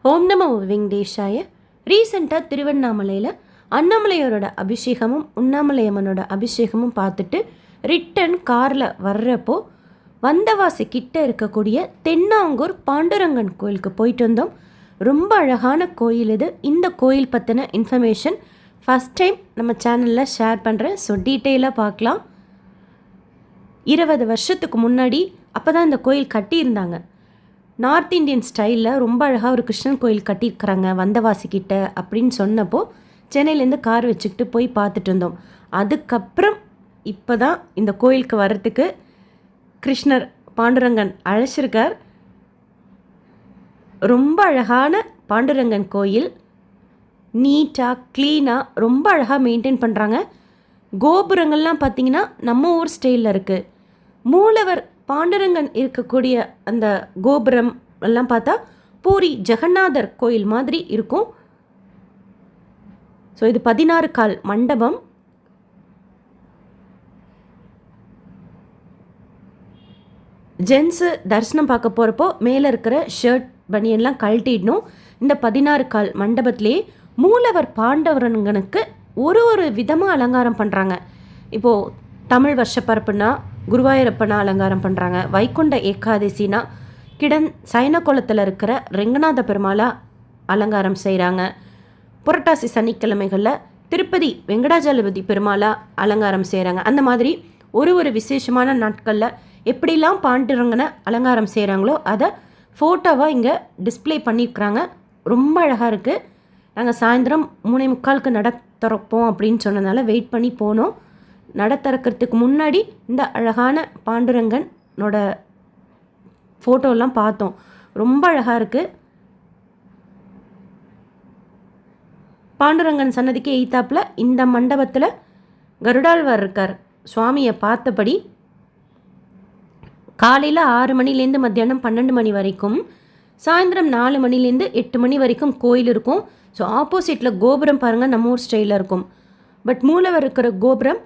ஓம் நமோ வெங்கடேஷாய. ரீசெண்டாக திருவண்ணாமலையில் அண்ணாமலையோட அபிஷேகமும் உண்ணாமலையம்மனோட அபிஷேகமும் பார்த்துட்டு ரிட்டன் காரில் வர்றப்போ வந்தவாசி கிட்ட இருக்கக்கூடிய தென்னாங்கூர் பாண்டுரங்கன் கோயிலுக்கு போயிட்டு வந்தோம். ரொம்ப அழகான கோயில் இது. இந்த கோயில் பற்றின இன்ஃபர்மேஷன் ஃபஸ்ட் டைம் நம்ம சேனலில் ஷேர் பண்ணுறேன். ஸோ டீட்டெயிலாக பார்க்கலாம். 20 வருஷத்துக்கு முன்னாடி அப்போ தான் இந்த கோயில் கட்டியிருந்தாங்க. நார்த் இந்தியன் ஸ்டைலில் ரொம்ப அழகாக ஒரு கிருஷ்ணன் கோயில் கட்டியிருக்கிறாங்க வந்தவாசிக்கிட்ட அப்படின்னு சொன்னப்போ சென்னையிலேருந்து கார் வச்சுக்கிட்டு போய் பார்த்துட்டு இருந்தோம். அதுக்கப்புறம் இப்போ தான் இந்த கோயிலுக்கு வர்றதுக்கு கிருஷ்ணர் பாண்டுரங்கன் அழைச்சிருக்கார். ரொம்ப அழகான பாண்டுரங்கன் கோயில், நீட்டாக க்ளீனாக ரொம்ப அழகாக மெயின்டைன் பண்ணுறாங்க. கோபுரங்கள்லாம் பார்த்திங்கன்னா நம்ம ஊர் ஸ்டைலில் இருக்குது. மூலவர் பாண்டுரங்கன் இருக்கக்கூடிய அந்த கோபுரம் எல்லாம் பார்த்தா பூரி ஜெகநாதர் கோயில் மாதிரி இருக்கும். ஸோ இது 16 கால் மண்டபம். ஜென்ஸு தரிசனம் பார்க்க போகிறப்போ மேலே இருக்கிற ஷர்ட் பனியெல்லாம் கழட்டிடணும். இந்த 16 கால் மண்டபத்திலேயே மூலவர் பாண்டவரங்கனுக்கு ஒரு விதமாக அலங்காரம் பண்ணுறாங்க. இப்போது தமிழ் வருஷப்பரப்புனா குருவாயூரப்பனா அலங்காரம் பண்ணுறாங்க. வைகுண்ட ஏகாதசினா சைன குளத்தில் இருக்கிற ரெங்கநாத பெருமாளா அலங்காரம் செய்கிறாங்க. புரட்டாசி சனிக்கிழமைகளில் திருப்பதி வெங்கடாஜலபதி பெருமாளா அலங்காரம் செய்கிறாங்க. அந்த மாதிரி ஒரு விசேஷமான நாட்களில் எப்படிலாம் பாண்டுரங்கனை அலங்காரம் செய்கிறாங்களோ அதை ஃபோட்டோவாக இங்கே டிஸ்பிளே பண்ணியிருக்கிறாங்க. ரொம்ப அழகாக இருக்குது. நாங்கள் சாயந்தரம் 3:45 நட திறப்போம் அப்படின்னு சொன்னதுனால வெயிட் பண்ணி போனோம். நட திறக்கிறதுக்கு முன்னாடி இந்த அழகான பாண்டுரங்கனோட ஃபோட்டோலாம் பார்த்தோம். ரொம்ப அழகாக இருக்குது. பாண்டுரங்கன் சன்னதிக்கு எய்த்தாப்பில் இந்த மண்டபத்தில் கருடாழ்வார் இருக்கார். சுவாமியை பார்த்தபடி காலையில் 6 மணிலேருந்து மத்தியானம் 12 மணி வரைக்கும், சாயந்தரம் 4 மணிலேருந்து 8 மணி வரைக்கும் கோயில் இருக்கும். ஸோ ஆப்போசிட்டில் கோபுரம் பாருங்கள் நம்ம ஊர் ஸ்டைலில் இருக்கும். பட் மூலவர் இருக்கிற கோபுரம்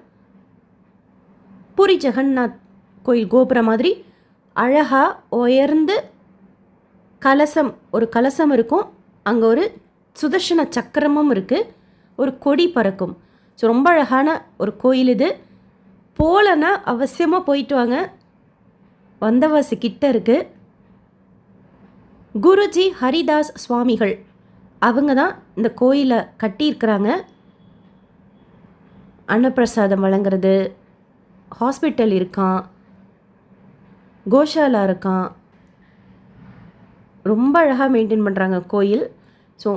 பூரி ஜெகநாத் கோயில் கோபுரம் மாதிரி அழகாக உயர்ந்து ஒரு கலசம் இருக்கும். அங்கே ஒரு சுதர்சன சக்கரமும் இருக்குது. ஒரு கொடி பறக்கும். ஸோ ரொம்ப அழகான ஒரு கோயில் இது. போலன்னா அவசியமாக போயிட்டு வாங்க. வந்தவாசி கிட்ட இருக்குது. குருஜி ஹரிதாஸ் சுவாமிகள் அவங்க தான் இந்த கோயிலை கட்டியிருக்கிறாங்க. அன்னப்பிரசாதம் வழங்குறது, ஹாஸ்பிட்டல் இருக்கான், கோஷாலா இருக்கான். ரொம்ப அழகாக மெயின்டைன் பண்ணுறாங்க கோயில். ஸோ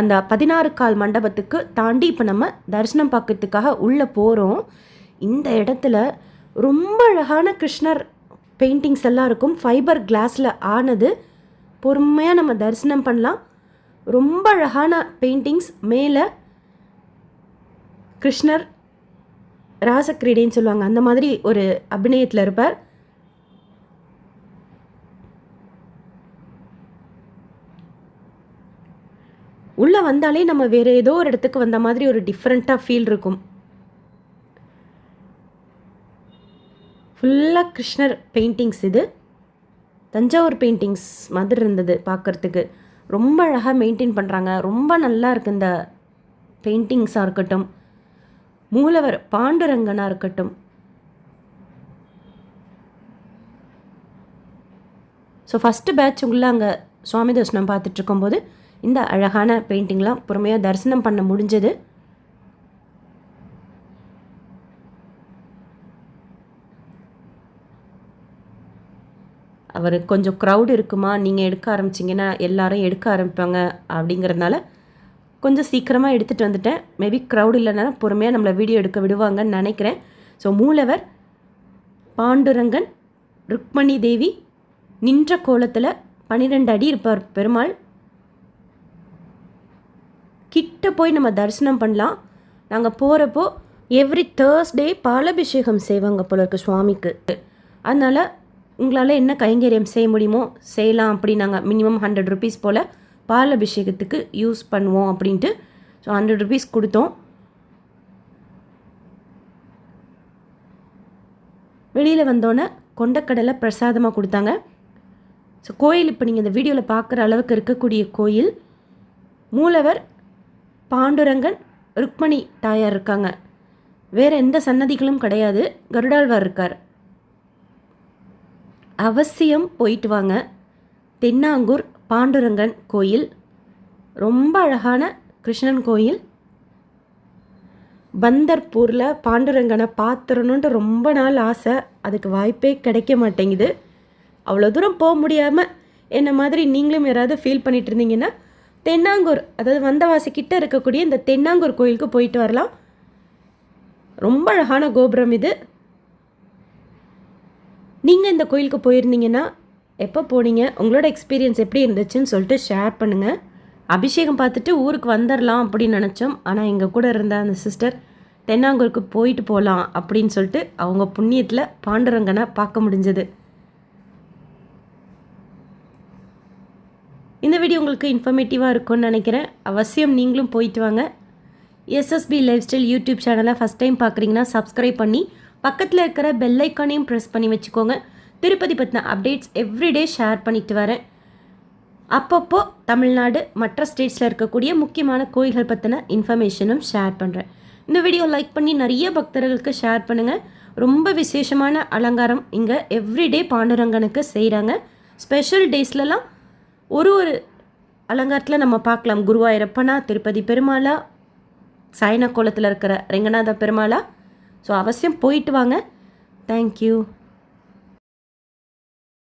அந்த 16 கால் மண்டபத்துக்கு தாண்டி இப்போ நம்ம தரிசனம் பார்க்கறதுக்காக உள்ளே போகிறோம். இந்த இடத்துல ரொம்ப அழகான கிருஷ்ணர் பெயிண்டிங்ஸ் எல்லாம் இருக்கும். ஃபைபர் கிளாஸில் ஆனது. பொறுமையாக நம்ம தரிசனம் பண்ணலாம். ரொம்ப அழகான பெயிண்டிங்ஸ். மேலே கிருஷ்ணர் ராசக்கிரீடைன்னு சொல்லுவாங்க, அந்த மாதிரி ஒரு அபிநயத்தில் இருப்பார். உள்ளே வந்தாலே நம்ம வேறு ஏதோ ஒரு இடத்துக்கு வந்த மாதிரி ஒரு டிஃப்ரெண்ட்டாக ஃபீல் இருக்கும். ஃபுல்லாக கிருஷ்ணர் பெயிண்டிங்ஸ். இது தஞ்சாவூர் பெயிண்டிங்ஸ் மாதிரி இருந்தது பார்க்குறதுக்கு. ரொம்ப அழகாக மெயின்டைன் பண்ணுறாங்க. ரொம்ப நல்லா இருக்குது இந்த பெயிண்டிங்ஸாக இருக்கட்டும், மூலவர் பாண்டுரங்கனாக இருக்கட்டும். ஸோ ஃபஸ்ட்டு பேட்ச் உள்ளே அங்கே சுவாமி தரிசனம் பார்த்துட்டு இருக்கும்போது இந்த அழகான பெயிண்டிங்லாம் பொறுமையாக தரிசனம் பண்ண முடிஞ்சது. அவர் கொஞ்சம் க்ரௌடு இருக்குமா, நீங்கள் எடுக்க ஆரம்பிச்சிங்கன்னா எல்லாரும் எடுக்க ஆரம்பிப்பாங்க அப்படிங்கிறதுனால கொஞ்சம் சீக்கிரமாக எடுத்துகிட்டு வந்துட்டேன். மேபி க்ரௌட் இல்லைனாலும் பொறுமையாக நம்மளை வீடியோ எடுக்க விடுவாங்கன்னு நினைக்கிறேன். ஸோ மூலவர் பாண்டுரங்கன், ருக்மணி தேவி நின்ற கோலத்தில் 12 அடி இருப்பார் பெருமாள். கிட்ட போய் நம்ம தரிசனம் பண்ணலாம். நாங்கள் போகிறப்போ எவ்ரி தேர்ஸ்டே பாலாபிஷேகம் செய்வாங்க போல இருக்கு சுவாமிக்கு. அதனால் உங்களால் என்ன கைங்கரியம் செய்ய முடியுமோ செய்யலாம். அப்படி நாங்கள் மினிமம் 100 ருபீஸ் போல் பால் அபிஷேகத்துக்கு யூஸ் பண்ணுவோம் அப்படின்ட்டு. ஸோ 100 ருபீஸ் கொடுத்தோம். வெளியில் வந்தோன்னே கொண்டக்கடலை பிரசாதமாக கொடுத்தாங்க. ஸோ கோயில் இப்போ நீங்கள் இந்த வீடியோவில் பார்க்குற அளவுக்கு இருக்கக்கூடிய கோயில், மூலவர் பாண்டுரங்கன், ருக்மணி தாயார் இருக்காங்க. வேறு எந்த சன்னதிகளும் கிடையாது. கருடாழ்வார் இருக்கார். அவசியம் போயிட்டு வாங்க. தென்னாங்கூர் பாண்டுரங்கன் கோயில் ரொம்ப அழகான கிருஷ்ணன் கோயில். பந்தர்பூரில் பாண்டுரங்கனை பார்த்துடணுன்ட்டு ரொம்ப நாள் ஆசை, அதுக்கு வாய்ப்பே கிடைக்க மாட்டேங்குது. அவ்வளோ தூரம் போக முடியாமல் என்ன மாதிரி நீங்களும் யாராவது ஃபீல் பண்ணிட்டு இருந்தீங்கன்னா தென்னாங்கூர், அதாவது வந்தவாசிக்கிட்ட இருக்கக்கூடிய இந்த தென்னாங்கூர் கோயிலுக்கு போயிட்டு வரலாம். ரொம்ப அழகான கோபுரம் இது. நீங்கள் இந்த கோயிலுக்கு போயிருந்தீங்கன்னா எப்போ போனீங்க, உங்களோட எக்ஸ்பீரியன்ஸ் எப்படி இருந்துச்சுன்னு சொல்லிட்டு ஷேர் பண்ணுங்கள். அபிஷேகம் பார்த்துட்டு ஊருக்கு வந்துடலாம் அப்படின்னு நினச்சோம். ஆனால் எங்கள் கூட இருந்த அந்த சிஸ்டர் தென்னாங்கூருக்கு போயிட்டு போகலாம் அப்படின்னு சொல்லிட்டு அவங்க புண்ணியத்தில் பாண்டுரங்கனை பார்க்க முடிஞ்சது. இந்த வீடியோ உங்களுக்கு இன்ஃபர்மேட்டிவாக இருக்கும்னு நினைக்கிறேன். அவசியம் நீங்களும் போயிட்டு வாங்க. எஸ்எஸ்பி லைஃப் ஸ்டைல் யூடியூப் சேனலை ஃபஸ்ட் டைம் பார்க்குறீங்கன்னா சப்ஸ்கிரைப் பண்ணி பக்கத்தில் இருக்கிற பெல் ஐக்கானையும் ப்ரெஸ் பண்ணி வச்சுக்கோங்க. திருப்பதி பற்றின அப்டேட்ஸ் எவ்ரிடே ஷேர் பண்ணிட்டு வரேன். அப்பப்போ தமிழ்நாடு மற்ற ஸ்டேட்ஸில் இருக்கக்கூடிய முக்கியமான கோயில்கள் பற்றின இன்ஃபர்மேஷனும் ஷேர் பண்ணுறேன். இந்த வீடியோ லைக் பண்ணி நிறைய பக்தர்களுக்கு ஷேர் பண்ணுங்கள். ரொம்ப விசேஷமான அலங்காரம் இங்கே எவ்ரிடே பாண்டுரங்கனுக்கு செய்கிறாங்க. ஸ்பெஷல் டேஸ்லலாம் ஒரு அலங்காரத்தில் நம்ம பார்க்கலாம். குருவாயூரப்பனா, திருப்பதி பெருமாளா, சாய்னா கோலத்தில் இருக்கிற ரெங்கநாத பெருமாளா. ஸோ அவசியம் போயிட்டு வாங்க. தேங்க்யூ.